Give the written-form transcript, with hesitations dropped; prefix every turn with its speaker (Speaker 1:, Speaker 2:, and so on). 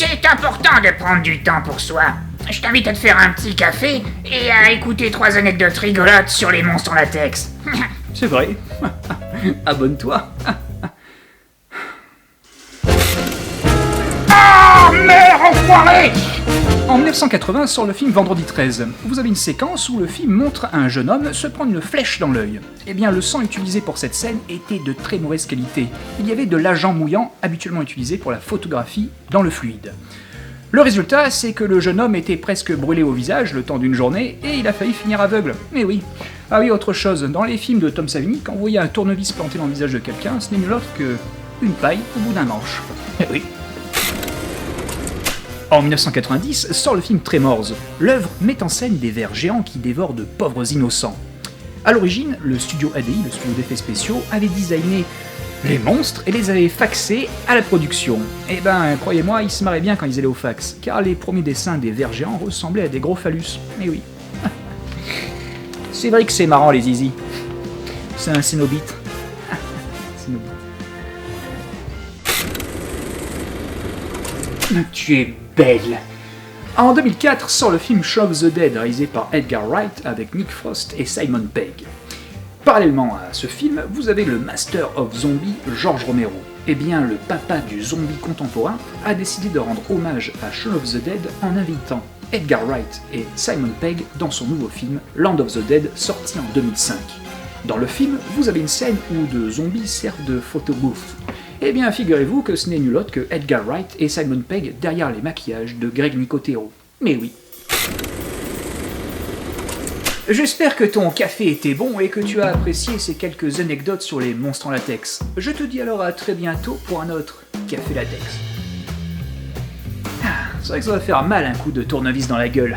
Speaker 1: C'est important de prendre du temps pour soi. Je t'invite à te faire un petit café et à écouter 3 anecdotes rigolotes sur les monstres en latex.
Speaker 2: C'est vrai. Abonne-toi.
Speaker 1: Oh, merde, enfoiré!
Speaker 2: En 1980 sort le film Vendredi 13. Vous avez une séquence où le film montre un jeune homme se prendre une flèche dans l'œil. Eh bien, le sang utilisé pour cette scène était de très mauvaise qualité. Il y avait de l'agent mouillant, habituellement utilisé pour la photographie, dans le fluide. Le résultat, c'est que le jeune homme était presque brûlé au visage le temps d'une journée et il a failli finir aveugle. Mais oui. Ah oui, autre chose, dans les films de Tom Savini, quand vous voyez un tournevis planté dans le visage de quelqu'un, ce n'est nul autre que une paille au bout d'un manche. Eh oui. En 1990 sort le film Tremors. L'œuvre met en scène des vers géants qui dévorent de pauvres innocents. A l'origine, le studio ADI, le studio d'effets spéciaux, avait designé les monstres et les avait faxés à la production. Et ben, croyez-moi, ils se marraient bien quand ils allaient au fax, car les premiers dessins des vers géants ressemblaient à des gros phallus. Mais oui. C'est vrai que c'est marrant les zizi. C'est un cénobite. Tu es belle. En 2004 sort le film Shaun of the Dead, réalisé par Edgar Wright avec Nick Frost et Simon Pegg. Parallèlement à ce film, vous avez le Master of Zombie George Romero. Eh bien, le papa du zombie contemporain a décidé de rendre hommage à Shaun of the Dead en invitant Edgar Wright et Simon Pegg dans son nouveau film Land of the Dead, sorti en 2005. Dans le film, vous avez une scène où deux zombies servent de photobooth. Eh bien, figurez-vous que ce n'est nul autre que Edgar Wright et Simon Pegg derrière les maquillages de Greg Nicotero. Mais oui. J'espère que ton café était bon et que tu as apprécié ces quelques anecdotes sur les monstres en latex. Je te dis alors à très bientôt pour un autre café latex. C'est vrai que ça va faire mal un coup de tournevis dans la gueule.